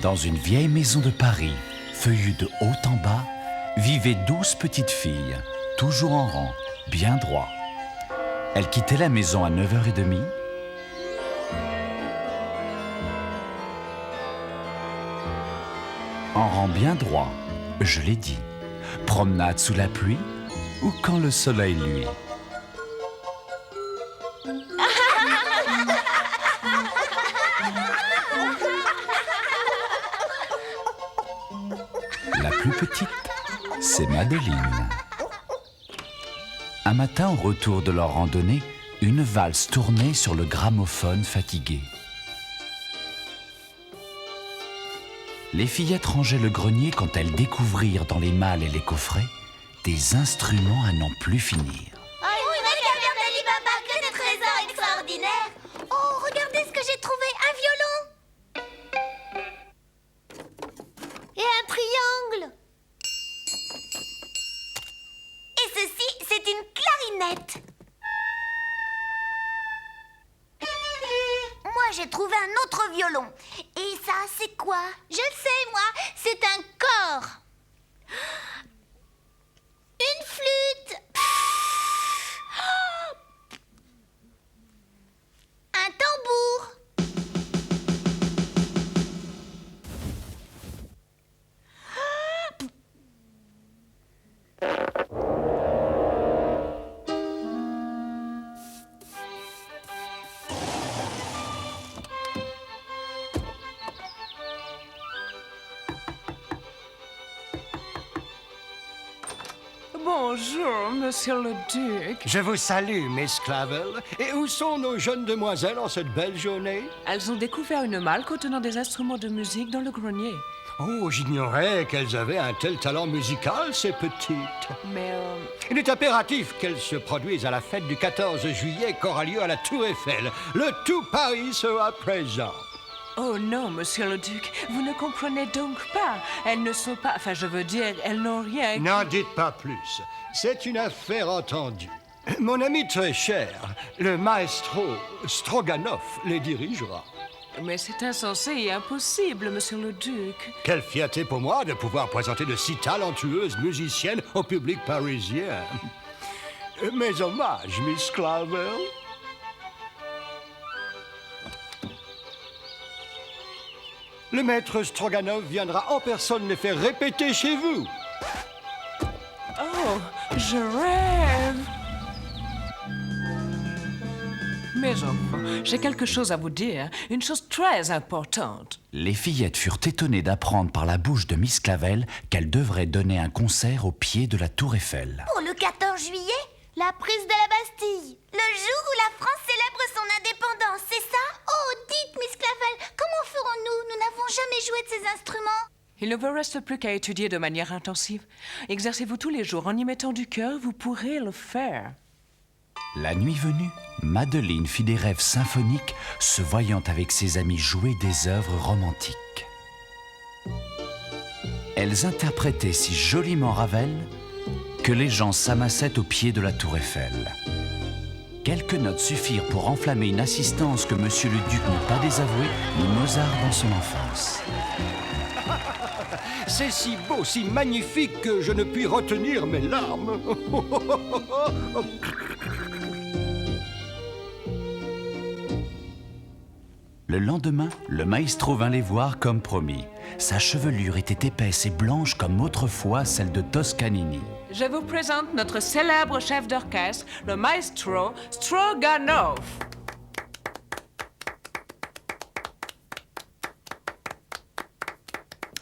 Dans une vieille maison de Paris, feuillue de haut en bas, vivaient 12 petites filles, toujours en rang, bien droit. Elles quittaient la maison à 9h30. En rang bien droit, je l'ai dit. Promenade sous la pluie ou quand le soleil luit. La plus petite, c'est Madeleine. Un matin, au retour de leur randonnée, une valse tournait sur le gramophone fatigué. Les fillettes rangeaient le grenier quand elles découvrirent dans les malles et les coffrets des instruments à n'en plus finir. Oh, une vraie caverne d'Ali Baba, que de trésors extraordinaires! Oh, regardez ce que j'ai trouvé, un violon! Et un triangle! Et ceci, c'est une clarinette! Moi, j'ai trouvé un autre violon. Et ça, c'est quoi? Je le sais, moi, c'est un cor. Une flûte. Un tambour. Bonjour, monsieur le duc. Je vous salue, Miss Clavel. Et où sont nos jeunes demoiselles en cette belle journée? Elles ont découvert une malle contenant des instruments de musique dans le grenier. Oh, j'ignorais qu'elles avaient un tel talent musical, ces petites. Mais, Il est impératif qu'elles se produisent à la fête du 14 juillet qui aura lieu à la Tour Eiffel. Le tout Paris sera présent. Oh non, monsieur le duc, vous ne comprenez donc pas. Elles ne sont pas... Enfin, je veux dire, elles n'ont rien... N'en dites pas plus. C'est une affaire entendue. Mon ami très cher, le maestro Stroganov, les dirigera. Mais c'est insensé et impossible, monsieur le duc. Quelle fierté pour moi de pouvoir présenter de si talentueuses musiciennes au public parisien. Mes hommages, Miss Clavel. Le maître Stroganov viendra en personne les faire répéter chez vous. Oh, je rêve. Mes enfants, j'ai quelque chose à vous dire, une chose très importante. Les fillettes furent étonnées d'apprendre par la bouche de Miss Clavel qu'elle devrait donner un concert au pied de la Tour Eiffel. Pour le 14 juillet, la prise de la Bastille. Le jour où la France célèbre son indépendance, c'est ça? Oh, dites, Miss Clavel, comment ferons-nous? Nous n'avons jamais joué de ces instruments. Il ne vous reste plus qu'à étudier de manière intensive. Exercez-vous tous les jours en y mettant du cœur, vous pourrez le faire. La nuit venue, Madeleine fit des rêves symphoniques, se voyant avec ses amis jouer des œuvres romantiques. Elles interprétaient si joliment Ravel que les gens s'amassaient au pied de la Tour Eiffel. Quelques notes suffirent pour enflammer une assistance que Monsieur le Duc n'eût pas désavouée, ni Mozart dans son enfance. C'est si beau, si magnifique que je ne puis retenir mes larmes. Le lendemain, le maestro vint les voir comme promis. Sa chevelure était épaisse et blanche comme autrefois celle de Toscanini. Je vous présente notre célèbre chef d'orchestre, le maestro Stroganov.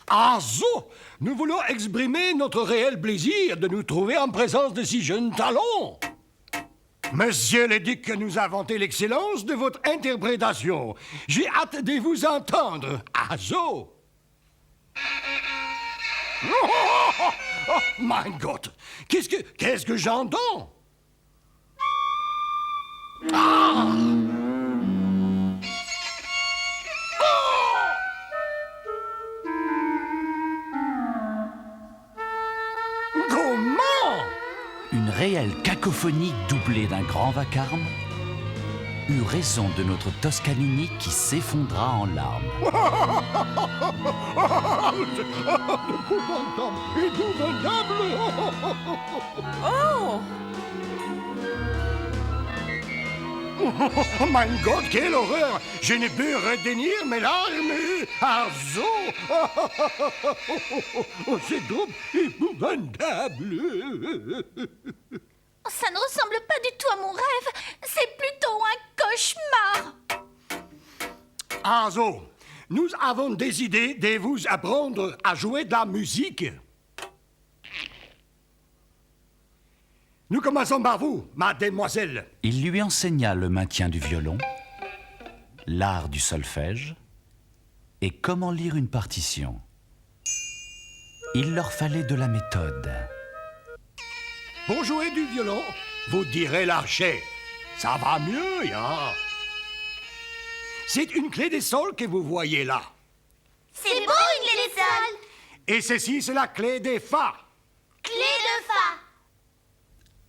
Ah zo! Nous voulons exprimer notre réel plaisir de nous trouver en présence de si jeunes talents. Monsieur le duc nous a vanté l'excellence de votre interprétation. J'ai hâte de vous entendre. Ah zo! Oh, mein Gott! Qu'est-ce que j'entends? Ah! Comment? Une réelle cacophonie doublée d'un grand vacarme. eut raison de notre Toscanini qui s'effondra en larmes. Épouvantable. Oh! Oh mein Gott, quelle horreur! Je ne peux retenir mes larmes! Arzo! Oh, c'est donc épouvantable! Ça ne ressemble pas du tout à mon rêve. C'est plutôt un cauchemar. Arzo, nous avons décidé de vous apprendre à jouer de la musique. Nous commençons par vous, mademoiselle. Il lui enseigna le maintien du violon, l'art du solfège et comment lire une partition. Il leur fallait de la méthode. Pour jouer du violon, vous direz l'archet. Ça va mieux, hein? C'est une clé de sol que vous voyez là. C'est beau une clé de sol. Et ceci, c'est la clé des fa. Clé de fa.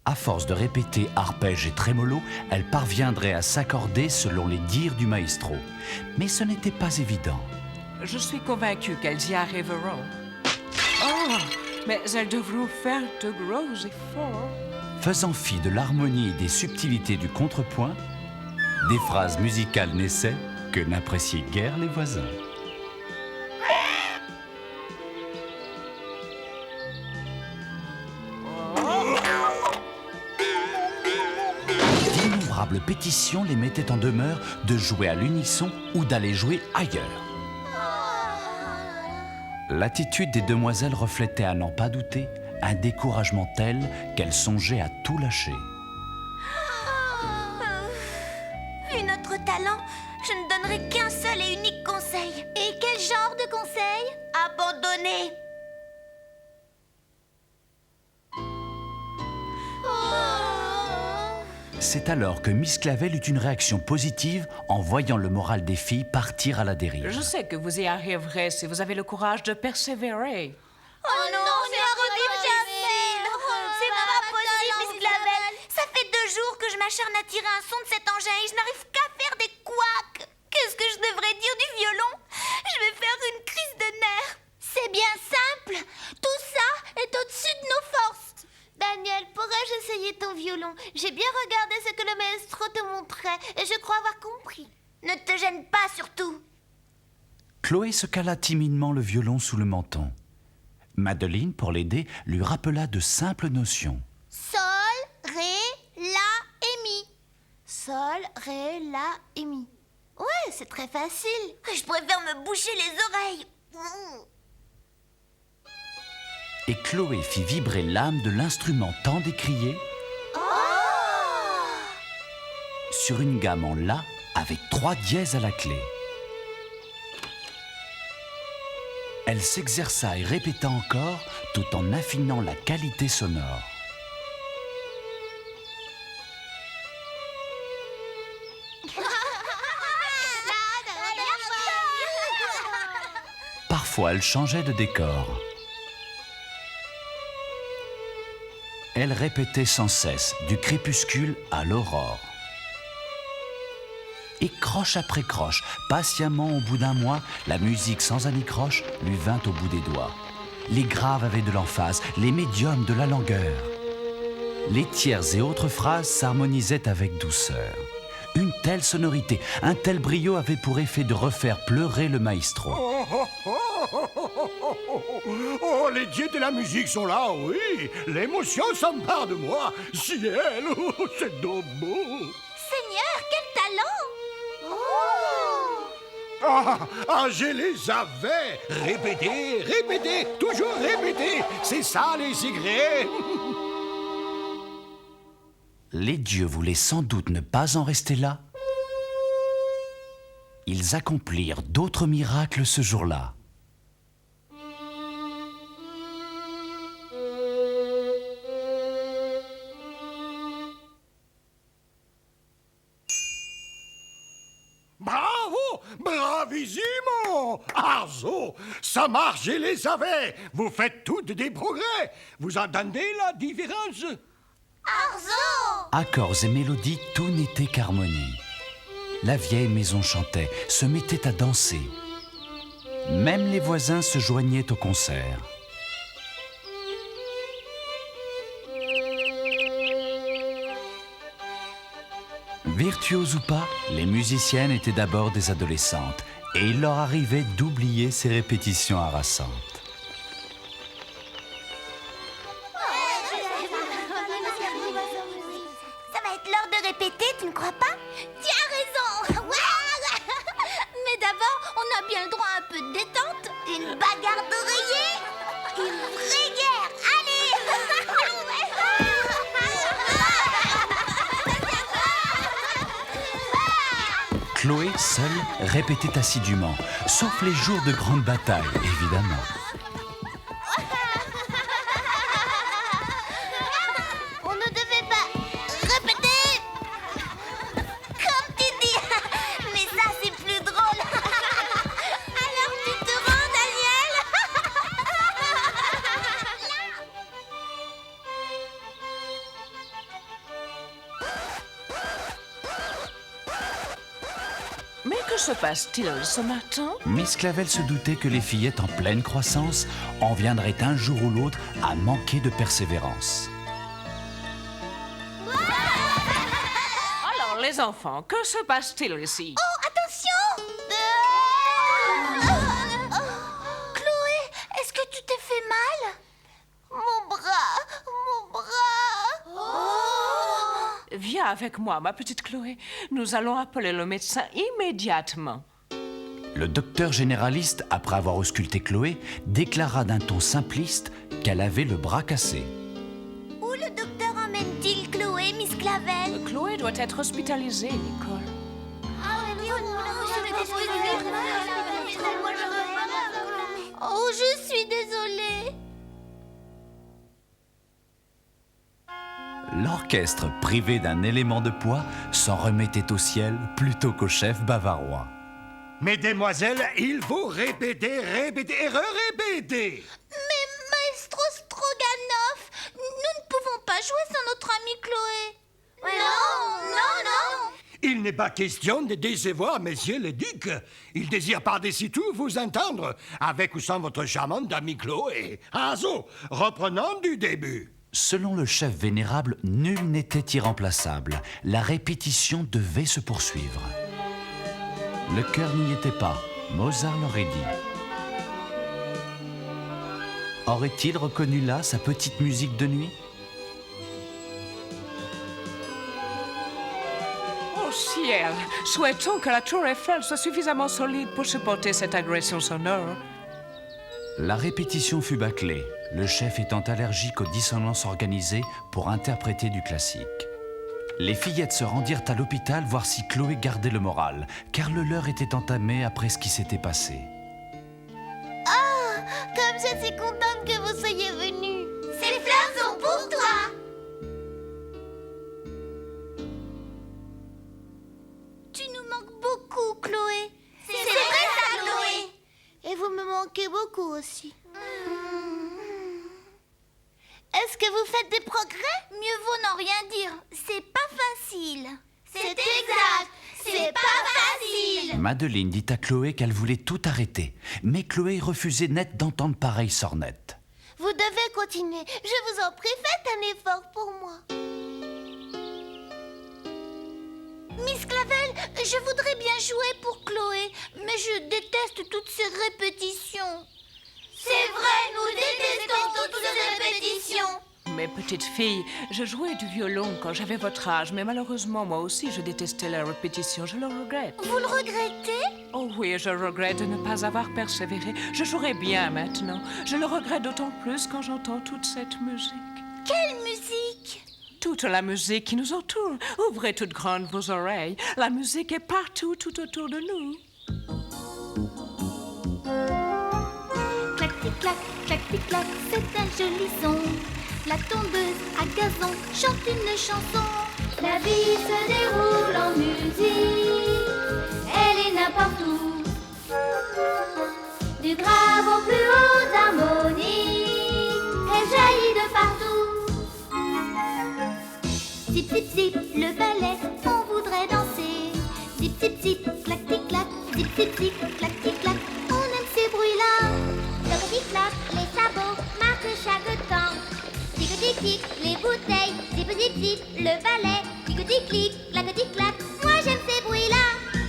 À force de répéter arpège et trémolo, elle parviendrait à s'accorder selon les dires du maestro. Mais ce n'était pas évident. Je suis convaincue qu'elles y arriveront. Oh! Mais elles devront faire de gros efforts. Faisant fi de l'harmonie et des subtilités du contrepoint, des phrases musicales naissaient que n'appréciaient guère les voisins. D'innombrables pétitions les mettaient en demeure de jouer à l'unisson ou d'aller jouer ailleurs. L'attitude des demoiselles reflétait, à n'en pas douter, un découragement tel qu'elles songeaient à tout lâcher. Vu notre talent, je ne donnerai qu'un seul et unique conseil. Et quel genre de conseil? Abandonner. C'est alors que Miss Clavel eut une réaction positive en voyant le moral des filles partir à la dérive. Je sais que vous y arriverez si vous avez le courage de persévérer. Oh non, n'y arrive jamais. C'est pas possible, Miss Clavel. Ça fait 2 jours que je m'acharne à tirer un son de cet engin et je n'arrive qu'à faire des couacs. Qu'est-ce que je devrais dire du violon? Je vais faire une crise de nerfs. C'est bien simple. Tout ça est au-dessus de nos forces. Daniel, pourrais-je essayer ton violon? J'ai bien regardé ce que le maestro te montrait et je crois avoir compris. Ne te gêne pas surtout. Chloé se cala timidement le violon sous le menton. Madeleine, pour l'aider, lui rappela de simples notions. Sol, ré, la et mi. Sol, ré, la et mi. Ouais, c'est très facile. Je préfère me boucher les oreilles. Et Chloé fit vibrer l'âme de l'instrument tant décrié sur une gamme en la avec 3 dièses à la clé. Elle s'exerça et répéta encore tout en affinant la qualité sonore. Parfois, elle changeait de décor. Elle répétait sans cesse, du crépuscule à l'aurore. Et croche après croche, patiemment au bout d'un mois, la musique sans anicroche lui vint au bout des doigts. Les graves avaient de l'emphase, les médiums de la langueur. Les tierces et autres phrases s'harmonisaient avec douceur. Une telle sonorité, un tel brio avait pour effet de refaire pleurer le maestro. Oh, les dieux de la musique sont là, oui. L'émotion s'empare de moi. Ciel, oh, c'est donc beau. Seigneur, quel talent! Je les avais. Répétez, répétez, toujours répétez. C'est ça les secrets. Les dieux voulaient sans doute ne pas en rester là. Ils accomplirent d'autres miracles ce jour-là. Bravo, bravissimo. Arzo, ça marche, je les savais. Vous faites toutes des progrès. Vous entendez la différence? Arzo! Accords et mélodies, tout n'était qu'harmonie. la vieille maison chantait, se mettait à danser. Même les voisins se joignaient au concert. Virtuoses ou pas, les musiciennes étaient d'abord des adolescentes et il leur arrivait d'oublier ces répétitions harassantes. Ça va être l'heure de répéter, tu ne crois pas? Tu as raison. Mais d'abord, on a bien le droit à un peu de détente. Une bagarre d'oreillers. Une vraie guerre. Chloé, seule, répétait assidûment, sauf les jours de grande bataille, évidemment. On ne devait pas répéter. Comme tu dis. Mais ça, c'est plus drôle. Alors tu te rends, Daniel? Mais que se passe-t-il ce matin? Miss Clavel se doutait que les fillettes en pleine croissance en viendraient un jour ou l'autre à manquer de persévérance. Alors, les enfants, que se passe-t-il ici? Oh, attention! Chloé, est-ce que tu t'es fait mal? Mon bras. Viens avec moi, ma petite Chloé. Nous allons appeler le médecin immédiatement. Le docteur généraliste, après avoir ausculté Chloé, déclara d'un ton simpliste qu'elle avait le bras cassé. Où le docteur emmène-t-il Chloé, Miss Clavel? Chloé doit être hospitalisée, Nicole. Oh, je suis désolée. L'orchestre, privé d'un élément de poids, s'en remettait au ciel plutôt qu'au chef bavarois. Mesdemoiselles, il faut répéter et répéter. Mais Maestro Stroganoff, nous ne pouvons pas jouer sans notre amie Chloé. Non. Il n'est pas question de décevoir messieurs les ducs. Ils désirent par-dessus tout vous entendre, avec ou sans votre charmante amie Chloé. Azo, reprenons du début. Selon le chef vénérable, nul n'était irremplaçable. La répétition devait se poursuivre. Le cœur n'y était pas, Mozart l'aurait dit. Aurait-il reconnu là sa petite musique de nuit? Oh ciel! Souhaitons que la tour Eiffel soit suffisamment solide pour supporter cette agression sonore. La répétition fut bâclée, le chef étant allergique aux dissonances organisées pour interpréter du classique. Les fillettes se rendirent à l'hôpital voir si Chloé gardait le moral, car le leur était entamé après ce qui s'était passé. Comme je suis contente que vous soyez venus. Ces fleurs sont pour toi. Tu nous manques beaucoup, Chloé. C'est vrai ça, Chloé. Et vous me manquez beaucoup aussi. Est-ce que vous faites des progrès? Mieux vaut n'en rien dire. C'est pas facile. C'est exact. C'est pas facile. Madeleine dit à Chloé qu'elle voulait tout arrêter, mais Chloé refusait net d'entendre pareille sornette. Vous devez continuer. Je vous en prie, faites un effort pour moi. Miss Clavel, je voudrais bien jouer pour Chloé, mais je déteste toutes ces répétitions. C'est vrai, nous détestons toutes ces répétitions. Mes petites filles, je jouais du violon quand j'avais votre âge, mais malheureusement, moi aussi, je détestais la répétition. Je le regrette. Vous le regrettez? Oh oui, je regrette de ne pas avoir persévéré. Je jouerai bien maintenant. Je le regrette d'autant plus quand j'entends toute cette musique. Quelle musique? Toute la musique qui nous entoure. Ouvrez toutes grandes vos oreilles. La musique est partout, tout autour de nous. Clac-tic-clac, clac-tic-clac, c'est un joli son. La tondeuse à gazon chante une chanson. La vie se déroule en musique, elle est n'importe où. Du grave au plus haut harmonie, elle jaillit de partout. Zip, zip, zip, le ballet, on voudrait danser. Zip, zip, zip, clac, tic, clac, zip, zip, zip, clac, tic, clac. On aime ces bruits-là. Toc, tic, clac, les sabots marchent chaque temps. Tic, tic, tic, les bouteilles, zip, zip, zip, le balai. Tic, tic, clic, clac, tic, clac. Moi j'aime ces bruits-là.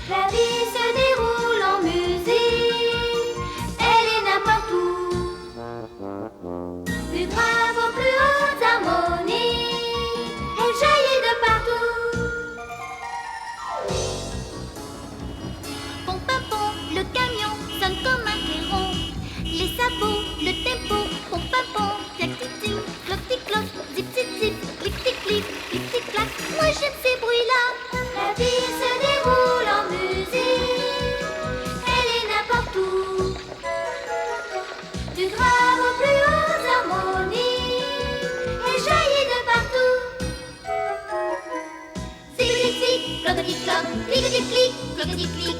La vie se déroule en musique. Elle est n'importe où. Du grave aux plus hautes harmonies. Elle jaillit de partout. Pom pom pom, le camion sonne comme un clairon. Les sabots, le tempo, pom pom pom, clac tic tic, cloc tic cloc, zip zip zip, clic tic clic, clic tic clac. Moi j'aime ces bruits-là. La vie se déroule en musique. Elle est n'importe où. Du grave aux plus hautes harmonies. Elle jaillit de partout. Zip zip zip, cloc tic cloc, clic tic clic, cloc tic clic.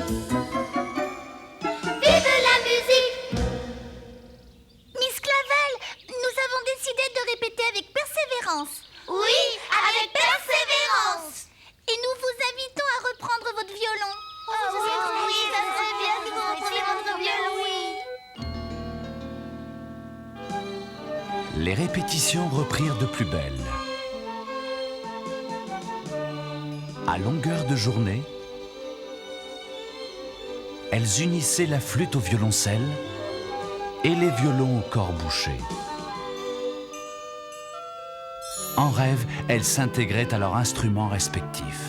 Vive la musique! Miss Clavel, nous avons décidé de répéter avec persévérance. Oui, avec persévérance! Et nous vous invitons à reprendre votre violon. Oui, ça serait bien que vous repreniez votre violon, oui. Les répétitions reprirent de plus belle. À longueur de journée, elles unissaient la flûte au violoncelle et les violons au corps bouché. En rêve, elles s'intégraient à leurs instruments respectifs.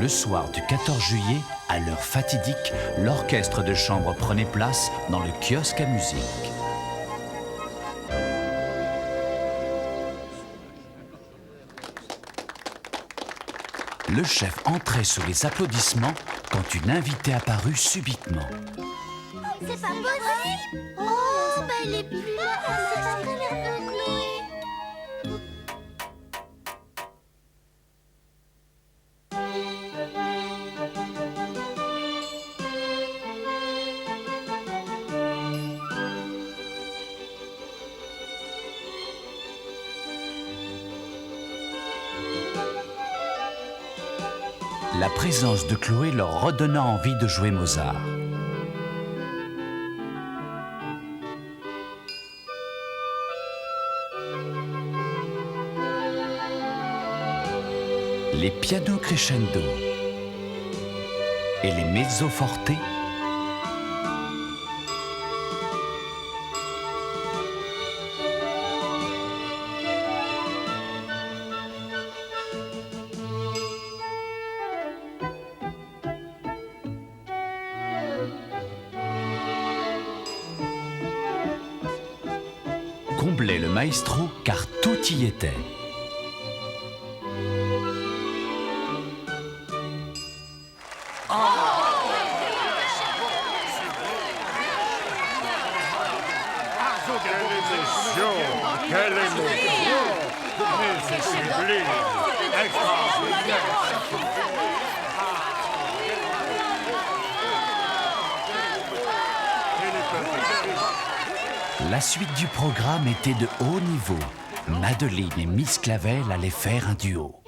Le soir du 14 juillet, à l'heure fatidique, l'orchestre de chambre prenait place dans le kiosque à musique. Le chef entrait sous les applaudissements quand une invitée apparut subitement. C'est pas possible! Oh, bah elle est plus là! C'est pas très nerveux, Chloé! La présence de Chloé leur redonna envie de jouer Mozart. Les pianos crescendo et les mezzo forte comblaient le maestro car tout y était. Quelle émotion! Mais c'est sublime! Extraordinaire! La suite du programme était de haut niveau. Madeleine et Miss Clavel allaient faire un duo.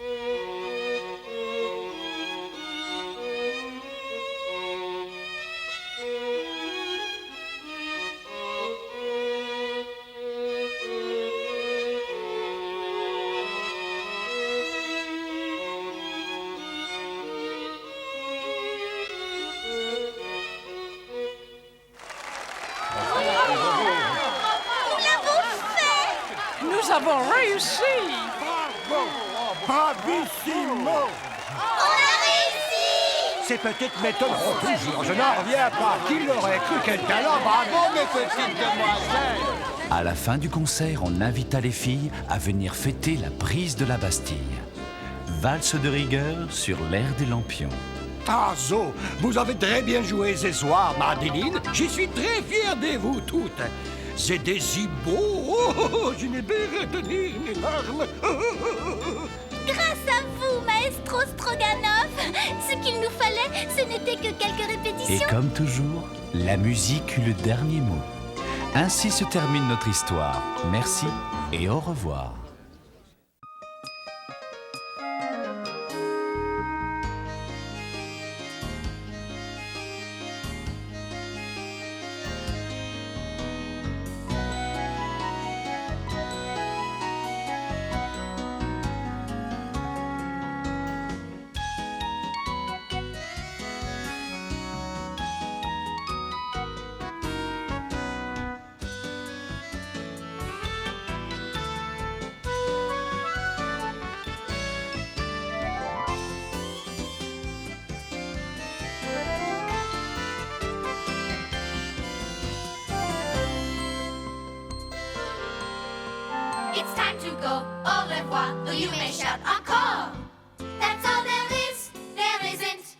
Nous avons réussi! Bravissimo! On a réussi! Ces petites m'étonneront toujours, je n'en reviens pas. Qui l'aurait cru? Quel talent! Bravo, mes petites demoiselles! À la fin du concert, on invita les filles à venir fêter la prise de la Bastille. Valse de rigueur sur l'air des Lampions. Tazo, vous avez très bien joué ce soir, Madeline. Je suis très fier de vous toutes. C'était si beau. Oh, je n'ai pu retenir mes larmes. Grâce à vous, maestro Stroganov, ce qu'il nous fallait, ce n'était que quelques Et répétitions. comme toujours, la musique eut le dernier mot. Ainsi se termine notre histoire. Merci et au revoir. It's time to go. Au revoir, though you may shout encore. That's all there is, there isn't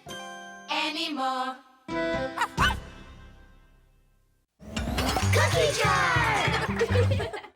anymore.